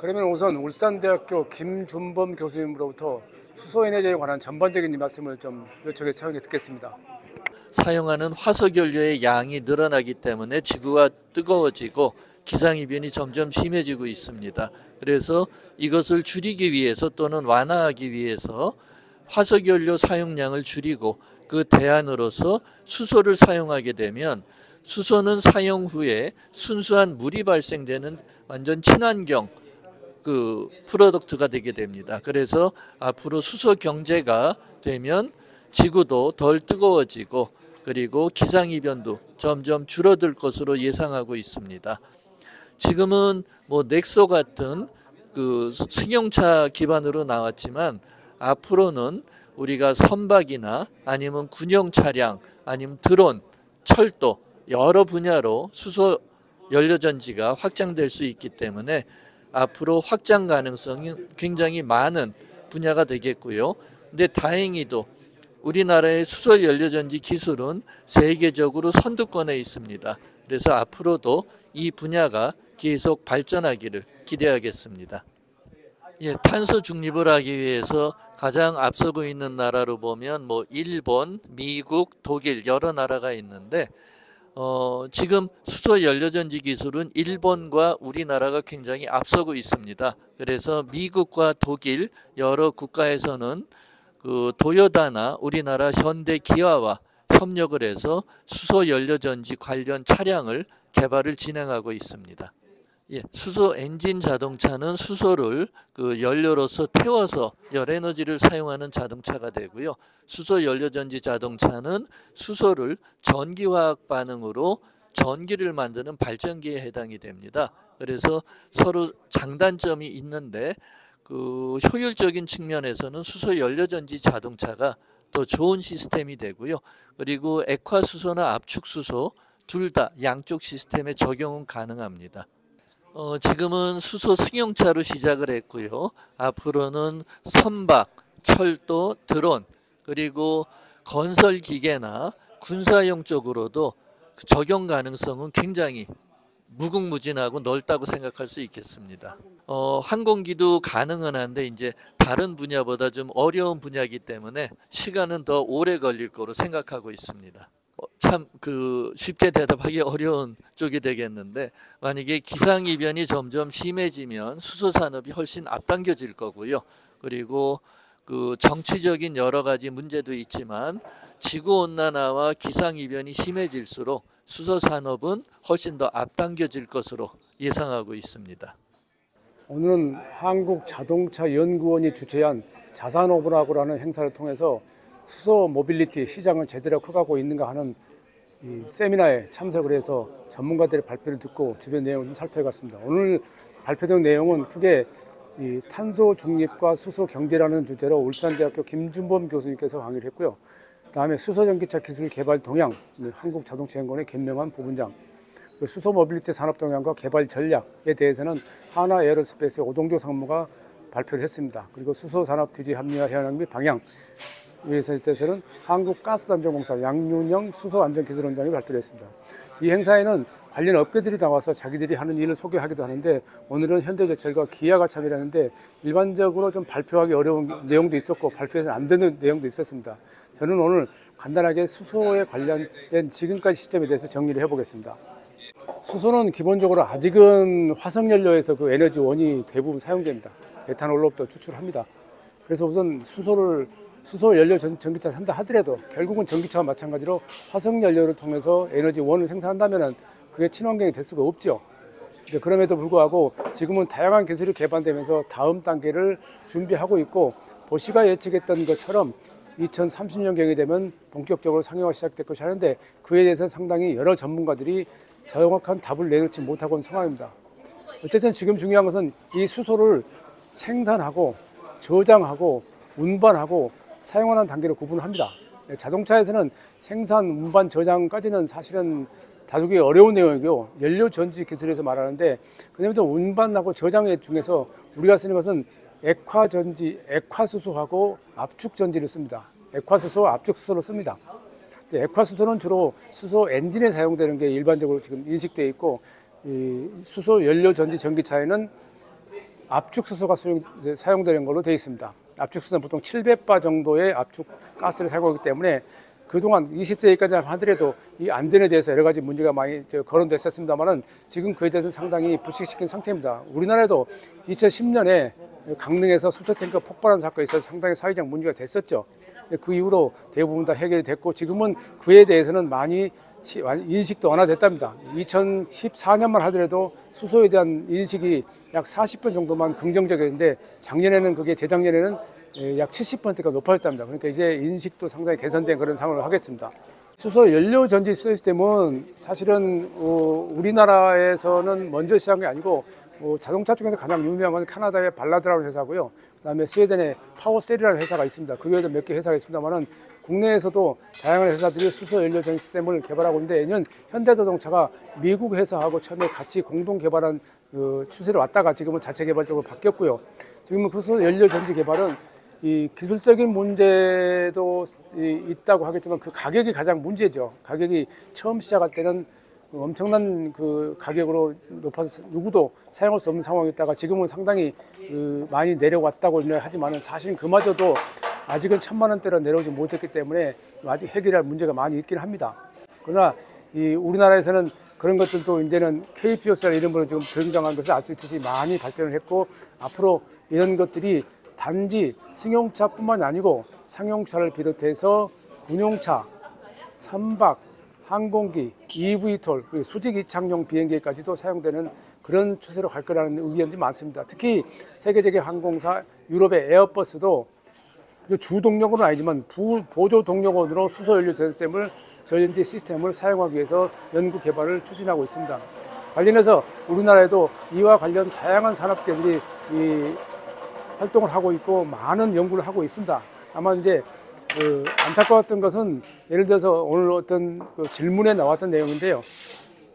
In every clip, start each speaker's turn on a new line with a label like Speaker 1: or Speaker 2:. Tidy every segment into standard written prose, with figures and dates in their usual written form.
Speaker 1: 그러면 우선 울산대학교 김준범 교수님으로부터 수소에너지에 관한 전반적인 말씀을 좀 요청해 듣겠습니다.
Speaker 2: 사용하는 화석연료의 양이 늘어나기 때문에 지구가 뜨거워지고 기상이변이 점점 심해지고 있습니다. 그래서 이것을 줄이기 위해서 또는 완화하기 위해서 화석연료 사용량을 줄이고 그 대안으로서 수소를 사용하게 되면 수소는 사용 후에 순수한 물이 발생되는 완전 친환경 프로덕트가 되게 됩니다. 그래서 앞으로 수소 경제가 되면 지구도 덜 뜨거워지고 그리고 기상이변도 점점 줄어들 것으로 예상하고 있습니다. 지금은 넥소 같은 승용차 기반으로 나왔지만 앞으로는 우리가 선박이나 아니면 군용 차량 아니면 드론, 철도 여러 분야로 수소 연료전지가 확장될 수 있기 때문에 앞으로 확장 가능성이 굉장히 많은 분야가 되겠고요. 근데 다행히도 우리나라의 수소 연료전지 기술은 세계적으로 선두권에 있습니다. 그래서 앞으로도 이 분야가 계속 발전하기를 기대하겠습니다. 탄소 중립을 하기 위해서 가장 앞서고 있는 나라로 보면 일본, 미국, 독일 여러 나라가 있는데 지금 수소 연료전지 기술은 일본과 우리나라가 굉장히 앞서고 있습니다. 그래서 미국과 독일 여러 국가에서는 도요타나 우리나라 현대 기아와 협력을 해서 수소 연료전지 관련 차량을 개발을 진행하고 있습니다. 수소 엔진 자동차는 수소를 연료로서 태워서 열에너지를 사용하는 자동차가 되고요. 수소 연료전지 자동차는 수소를 전기화학 반응으로 전기를 만드는 발전기에 해당이 됩니다. 그래서 서로 장단점이 있는데 효율적인 측면에서는 수소 연료전지 자동차가 더 좋은 시스템이 되고요. 그리고 액화수소나 압축수소 둘 다 양쪽 시스템에 적용은 가능합니다. 지금은 수소 승용차로 시작을 했고요. 앞으로는 선박, 철도, 드론 그리고 건설 기계나 군사용 쪽으로도 적용 가능성은 굉장히 무궁무진하고 넓다고 생각할 수 있겠습니다. 항공기도 가능은 한데 이제 다른 분야보다 좀 어려운 분야이기 때문에 시간은 더 오래 걸릴 거로 생각하고 있습니다. 참 쉽게 대답하기 어려운 쪽이 되겠는데 만약에 기상이변이 점점 심해지면 수소산업이 훨씬 앞당겨질 거고요. 그리고 정치적인 여러 가지 문제도 있지만 지구온난화와 기상이변이 심해질수록 수소산업은 훨씬 더 앞당겨질 것으로 예상하고 있습니다.
Speaker 1: 오늘은 한국자동차연구원이 주최한 자산오브라고라는 행사를 통해서 수소 모빌리티 시장을 제대로 커가고 있는가 하는 이 세미나에 참석을 해서 전문가들의 발표를 듣고 주변 내용을 좀 살펴봤습니다. 오늘 발표된 내용은 크게 이 탄소 중립과 수소 경제라는 주제로 울산대학교 김준범 교수님께서 강의를 했고요. 다음에 수소전기차 기술 개발 동향, 한국자동차연구원의 김명환 부분장, 수소 모빌리티 산업 동향과 개발 전략에 대해서는 하나에어로스페이스의 오동조 상무가 발표를 했습니다. 그리고 수소 산업 규제 합리화 현황 및 방향, 위에서 대해서는 한국가스안전공사 양윤영 수소안전기술원장이 발표를 했습니다. 이 행사에는 관련 업계들이 나와서 자기들이 하는 일을 소개하기도 하는데 오늘은 현대제철과 기아가 참여하는데 일반적으로 좀 발표하기 어려운 내용도 있었고 발표해서는 안 되는 내용도 있었습니다. 저는 오늘 간단하게 수소에 관련된 지금까지 시점에 대해서 정리를 해보겠습니다. 수소는 기본적으로 아직은 화석연료에서 에너지원이 대부분 사용됩니다. 에탄올로부터 추출합니다. 그래서 우선 수소 연료 전기차를 산다 하더라도 결국은 전기차와 마찬가지로 화석연료를 통해서 에너지원을 생산한다면 그게 친환경이 될 수가 없죠. 그럼에도 불구하고 지금은 다양한 기술이 개발되면서 다음 단계를 준비하고 있고 보시가 예측했던 것처럼 2030년경이 되면 본격적으로 상용화 시작될 것이 하는데 그에 대해서 상당히 여러 전문가들이 정확한 답을 내놓지 못하고 있는 상황입니다. 어쨌든 지금 중요한 것은 이 수소를 생산하고 저장하고 운반하고 사용하는 단계를 구분합니다. 자동차에서는 생산, 운반, 저장까지는 사실은 다루기 어려운 내용이고요. 연료전지 기술에서 말하는데 그다음에 운반하고 저장 중에서 우리가 쓰는 것은 액화전지, 액화수소하고 압축전지를 씁니다. 액화수소, 압축수소를 씁니다. 액화수소는 주로 수소 엔진에 사용되는 게 일반적으로 지금 인식되어 있고 이 수소 연료전지 전기차에는 압축 수소가 사용되는 걸로 되어 있습니다. 압축 수소는 보통 700바 정도의 압축 가스를 사용하기 때문에 그동안 20대까지 하더라도 이 안전에 대해서 여러 가지 문제가 많이 거론됐었습니다만은 지금 그에 대해서 상당히 불식시킨 상태입니다. 우리나라에도 2010년에 강릉에서 수소탱크 폭발한 사건이 있어서 상당히 사회적 문제가 됐었죠. 그 이후로 대부분 다 해결이 됐고 지금은 그에 대해서는 많이 인식도 완화됐답니다. 2014년만 하더라도 수소에 대한 인식이 약 40% 정도만 긍정적이었는데 작년에는 그게 재작년에는 약 70%가 높아졌답니다. 그러니까 이제 인식도 상당히 개선된 그런 상황을 하겠습니다. 수소 연료 전지 시스템은 사실은 우리나라에서는 먼저 시작한 게 아니고 자동차 중에서 가장 유명한 건 캐나다의 발라드라는 회사고요. 그다음에 스웨덴의 파워셀이라는 회사가 있습니다. 그 외에도 몇 개 회사가 있습니다만은 국내에서도 다양한 회사들이 수소 연료 전지 시스템을 개발하고 있는데 내년 현대자동차가 미국 회사하고 처음에 같이 공동 개발한 추세로 왔다가 지금은 자체 개발적으로 바뀌었고요. 지금은 그 수소 연료 전지 개발은 이 기술적인 문제도 있다고 하겠지만 그 가격이 가장 문제죠. 가격이 처음 시작할 때는 엄청난 그 가격으로 높아서 누구도 사용할 수 없는 상황이었다가 지금은 상당히 많이 내려왔다고 하지만은 사실 그마저도 아직은 1,000만 원대로 내려오지 못했기 때문에 아직 해결할 문제가 많이 있긴 합니다. 그러나 이 우리나라에서는 그런 것들도 이제는 KPOC라는 이름으로 지금 등장한 것을 알 수 있듯이 많이 발전을 했고 앞으로 이런 것들이 단지 승용차뿐만 아니고 상용차를 비롯해서 군용차, 선박, 항공기, EV톨, 수직 이착용 비행기까지도 사용되는 그런 추세로 갈 거라는 의견들이 많습니다. 특히 세계적인 항공사 유럽의 에어버스도 주 동력으로는 아니지만 보조 동력원으로 수소연료 전지 시스템을 사용하기 위해서 연구 개발을 추진하고 있습니다. 관련해서 우리나라에도 이와 관련 다양한 산업계들이 활동을 하고 있고 많은 연구를 하고 있습니다. 다만 이제 안타까웠던 것은 예를 들어서 오늘 어떤 질문에 나왔던 내용인데요.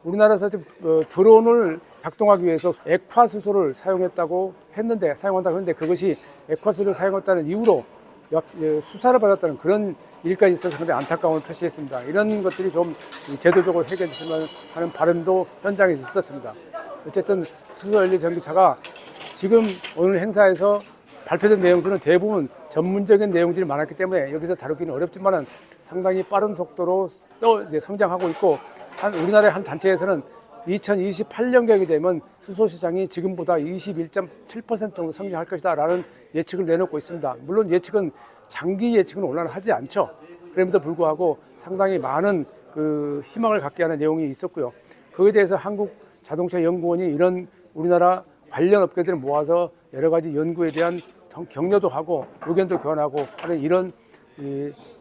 Speaker 1: 우리나라에서 드론을 작동하기 위해서 액화수소를 사용한다고 했는데 그것이 액화수소를 사용했다는 이유로 수사를 받았다는 그런 일까지 있어서 상당히 안타까움을 표시했습니다. 이런 것들이 좀 제도적으로 해결됐으면 하는 바람도 현장에 있었습니다. 어쨌든 수소연료 전기차가 지금 오늘 행사에서 발표된 내용들은 대부분 전문적인 내용들이 많았기 때문에 여기서 다루기는 어렵지만 상당히 빠른 속도로 또 이제 성장하고 있고 우리나라의 한 단체에서는 2028년경이 되면 수소 시장이 지금보다 21.7% 정도 성장할 것이다라는 예측을 내놓고 있습니다. 물론 예측은 장기 예측은 온난하지 않죠. 그럼에도 불구하고 상당히 많은 그 희망을 갖게 하는 내용이 있었고요. 그에 대해서 한국자동차연구원이 이런 우리나라 관련 업계들을 모아서 여러 가지 연구에 대한 격려도 하고 의견도 교환하고 하는 이런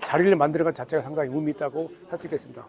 Speaker 1: 자리를 만들어간 자체가 상당히 의미 있다고 할 수 있겠습니다.